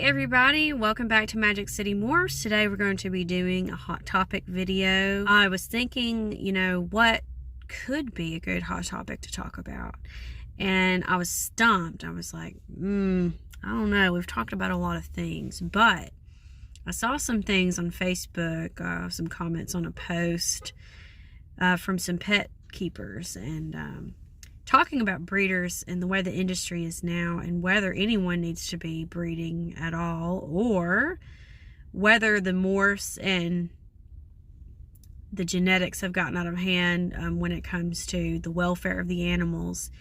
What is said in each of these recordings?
Hey everybody, welcome back to Magic City Morphs. Today we're going to be doing a hot topic video. I was thinking, what could be a good hot topic to talk about? And I was stumped. I was like, I don't know. We've talked about a lot of things, but I saw some things on Facebook, some comments on a post from some pet keepers, and talking about breeders and the way the industry is now, and whether anyone needs to be breeding at all, or whether the morphs and the genetics have gotten out of hand when it comes to the welfare of the animals.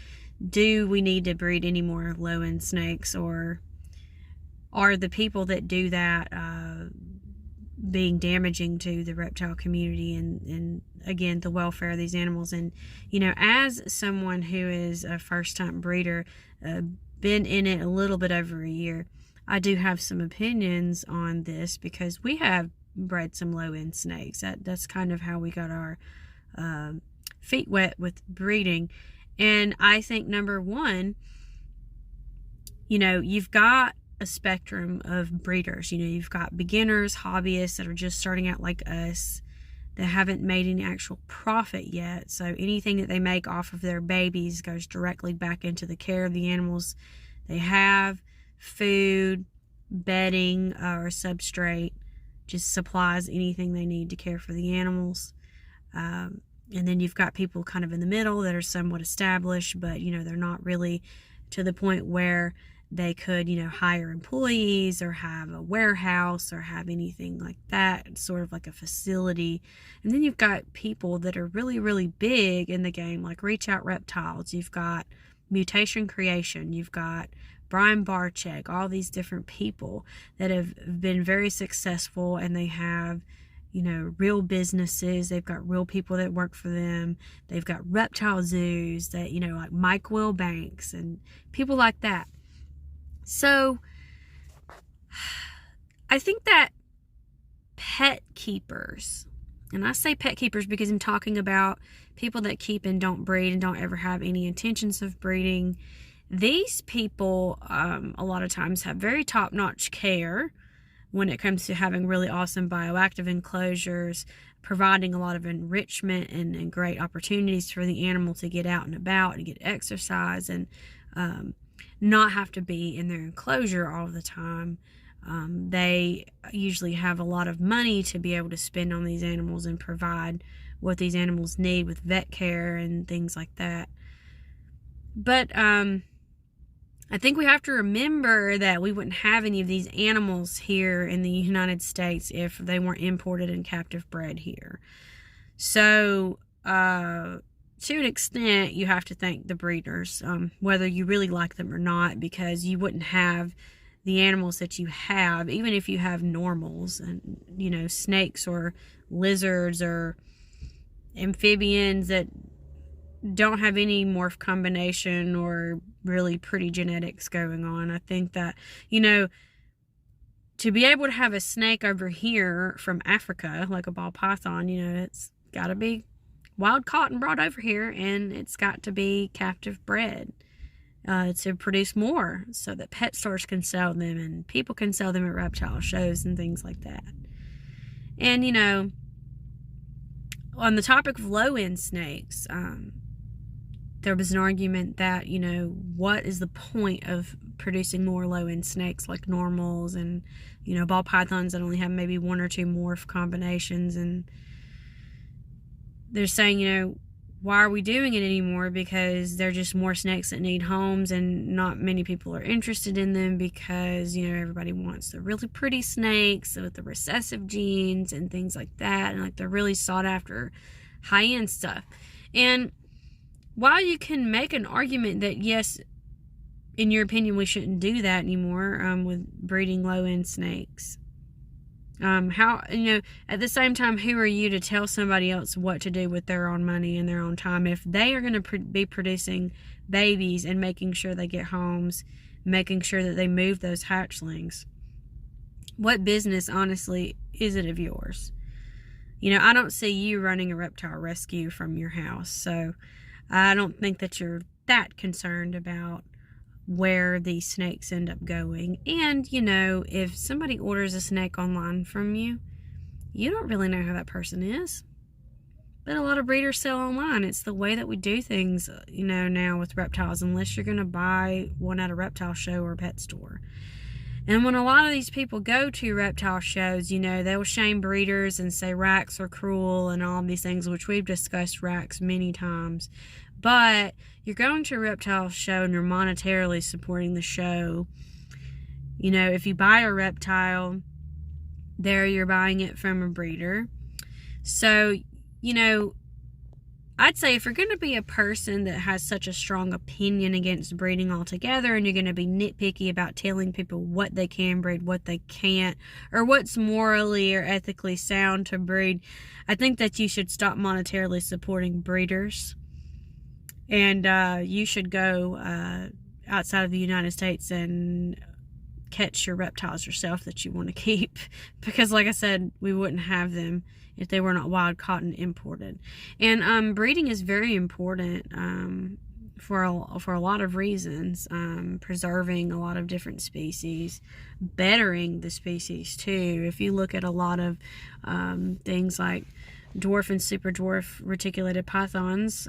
Do we need to breed any more low-end snakes, or are the people that do that being damaging to the reptile community and again, the welfare of these animals? And as someone who is a first-time breeder, been in it a little bit over a year, I do have some opinions on this, because we have bred some low-end snakes. That's kind of how we got our feet wet with breeding. And I think, number one, you've got a spectrum of breeders. You've got beginners, hobbyists that are just starting out like us, that haven't made any actual profit yet. So anything that they make off of their babies goes directly back into the care of the animals they have. Food, bedding, or substrate, just supplies anything they need to care for the animals. And then you've got people kind of in the middle that are somewhat established, but they're not really to the point where they could, hire employees or have a warehouse or have anything like that, sort of like a facility. And then you've got people that are really, really big in the game, like Reach Out Reptiles. You've got Mutation Creation. You've got Brian Barczyk, all these different people that have been very successful, and they have, real businesses. They've got real people that work for them. They've got reptile zoos that, like Mike Wilbanks and people like that. So I think that pet keepers, and I say pet keepers because I'm talking about people that keep and don't breed and don't ever have any intentions of breeding. These people a lot of times have very top-notch care when it comes to having really awesome bioactive enclosures, providing a lot of enrichment and great opportunities for the animal to get out and about and get exercise, and not have to be in their enclosure all the time. They usually have a lot of money to be able to spend on these animals and provide what these animals need with vet care and things like that. But I think we have to remember that we wouldn't have any of these animals here in the United States if they weren't imported and captive bred here. So to an extent, you have to thank the breeders, whether you really like them or not, because you wouldn't have the animals that you have, even if you have normals and, snakes or lizards or amphibians that don't have any morph combination or really pretty genetics going on. I think that, to be able to have a snake over here from Africa, like a ball python, it's got to be wild caught and brought over here, and it's got to be captive bred to produce more, so that pet stores can sell them and people can sell them at reptile shows and things like that. And on the topic of low-end snakes, there was an argument that what is the point of producing more low-end snakes like normals and ball pythons that only have maybe one or two morph combinations. And they're saying, why are we doing it anymore? Because they're just more snakes that need homes, and not many people are interested in them, because, everybody wants the really pretty snakes with the recessive genes and things like that. And like, they're really sought after high-end stuff. And while you can make an argument that, yes, in your opinion, we shouldn't do that anymore with breeding low-end snakes, how, at the same time, who are you to tell somebody else what to do with their own money and their own time if they are going to be producing babies and making sure they get homes, making sure that they move those hatchlings? What business, honestly, is it of yours? I don't see you running a reptile rescue from your house, so I don't think that you're that concerned about where these snakes end up going. And, if somebody orders a snake online from you, you don't really know who that person is. But a lot of breeders sell online. It's the way that we do things, now with reptiles, unless you're going to buy one at a reptile show or a pet store. And when a lot of these people go to reptile shows, they'll shame breeders and say racks are cruel and all of these things, which we've discussed racks many times. But you're going to a reptile show and you're monetarily supporting the show. If you buy a reptile, you're buying it from a breeder. So, I'd say if you're going to be a person that has such a strong opinion against breeding altogether, and you're going to be nitpicky about telling people what they can breed, what they can't, or what's morally or ethically sound to breed, I think that you should stop monetarily supporting breeders. And you should go outside of the United States and catch your reptiles yourself that you want to keep. Because like I said, we wouldn't have them if they were not wild caught and imported. And breeding is very important for a lot of reasons. Preserving a lot of different species, bettering the species too. If you look at a lot of things like dwarf and super dwarf reticulated pythons,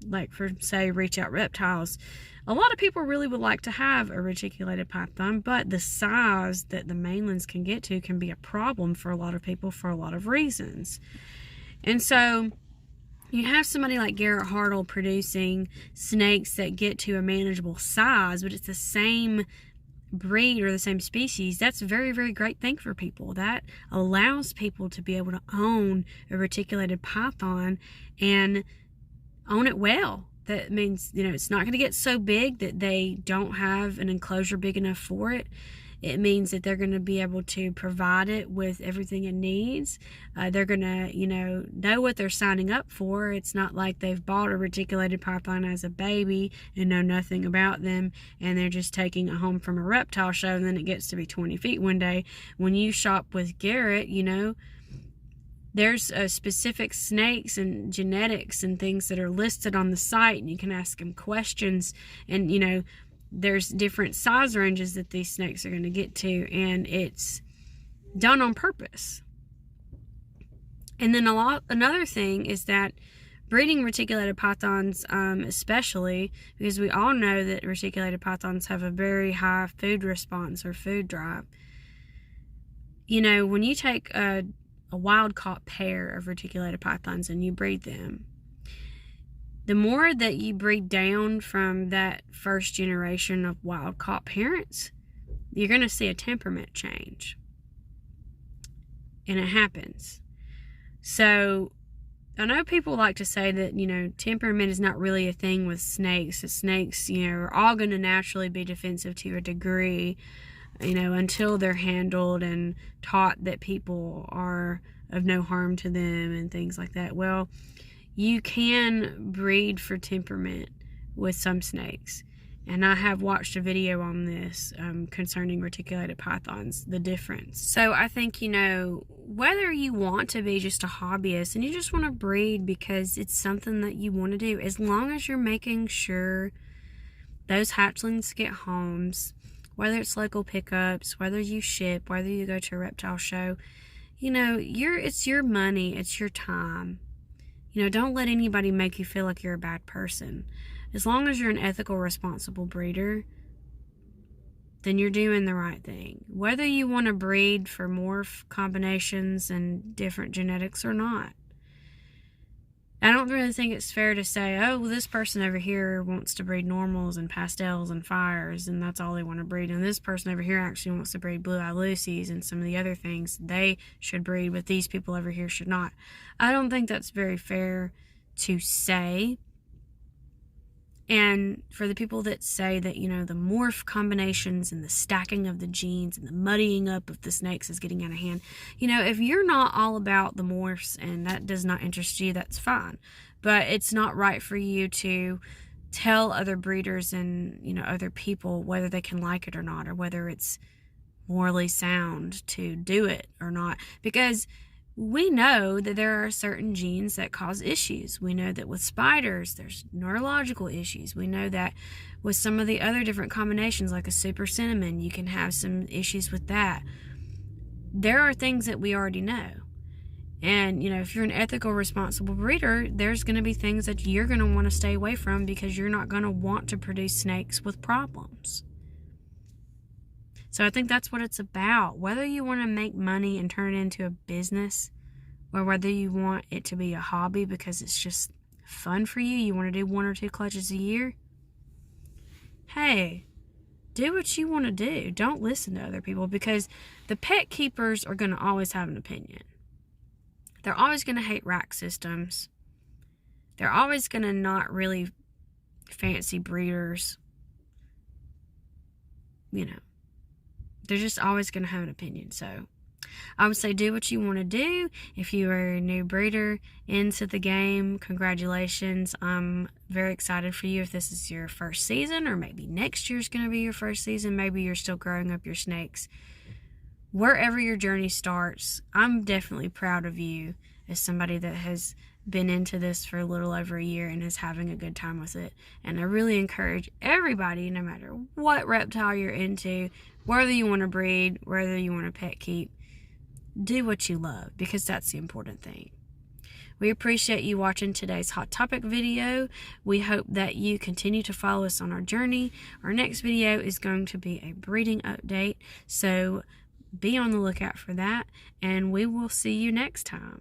like for say reach out reptiles, a lot of people really would like to have a reticulated python, but the size that the mainlands can get to can be a problem for a lot of people for a lot of reasons. And so you have somebody like Garrett Hartle producing snakes that get to a manageable size, but it's the same breed or the same species. That's a very, very great thing for people. That allows people to be able to own a reticulated python and own it well. That means, it's not going to get so big that they don't have an enclosure big enough for it. It means that they're going to be able to provide it with everything it needs. They're going to, know what they're signing up for. It's not like they've bought a reticulated python as a baby and know nothing about them, and they're just taking it home from a reptile show, and then it gets to be 20 feet one day. When you shop with Garrett, there's specific snakes and genetics and things that are listed on the site, and you can ask them questions, and there's different size ranges that these snakes are going to get to, and it's done on purpose. And then another thing is that breeding reticulated pythons, especially because we all know that reticulated pythons have a very high food response or food drive. When you take a wild-caught pair of reticulated pythons and you breed them, the more that you breed down from that first generation of wild-caught parents, you're going to see a temperament change. And it happens. So, I know people like to say that, temperament is not really a thing with snakes. That snakes, are all going to naturally be defensive to a degree, until they're handled and taught that people are of no harm to them and things like that. Well, you can breed for temperament with some snakes. And I have watched a video on this concerning reticulated pythons, the difference. So I think, whether you want to be just a hobbyist and you just want to breed because it's something that you want to do, as long as you're making sure those hatchlings get homes, whether it's local pickups, whether you ship, whether you go to a reptile show, it's your money, it's your time. Don't let anybody make you feel like you're a bad person. As long as you're an ethical, responsible breeder, then you're doing the right thing. Whether you want to breed for morph combinations and different genetics or not. I don't really think it's fair to say, oh, well, this person over here wants to breed normals and pastels and fires, and that's all they want to breed. And this person over here actually wants to breed blue-eye Lucy's and some of the other things they should breed, but these people over here should not. I don't think that's very fair to say. And for the people that say that, the morph combinations and the stacking of the genes and the muddying up of the snakes is getting out of hand, if you're not all about the morphs and that does not interest you, that's fine. But it's not right for you to tell other breeders and, other people whether they can like it or not, or whether it's morally sound to do it or not. Because we know that there are certain genes that cause issues. We know that with spiders, there's neurological issues. We know that with some of the other different combinations, like a super cinnamon, you can have some issues with that. There are things that we already know. And, if you're an ethical, responsible breeder, there's going to be things that you're going to want to stay away from because you're not going to want to produce snakes with problems. So I think that's what it's about. Whether you want to make money and turn it into a business, or whether you want it to be a hobby because it's just fun for you, you want to do 1 or 2 clutches a year, hey, do what you want to do. Don't listen to other people, because the pet keepers are going to always have an opinion. They're always going to hate rack systems. They're always going to not really fancy breeders. They're just always going to have an opinion. So I would say do what you want to do. If you are a new breeder into the game, congratulations. I'm very excited for you if this is your first season, or maybe next year's going to be your first season. Maybe you're still growing up your snakes. Wherever your journey starts, I'm definitely proud of you as somebody that has been into this for a little over a year and is having a good time with it. And I really encourage everybody, no matter what reptile you're into, whether you want to breed, whether you want to pet keep, do what you love, because that's the important thing. We appreciate you watching today's Hot Topic video. We hope that you continue to follow us on our journey. Our next video is going to be a breeding update, so be on the lookout for that, and we will see you next time.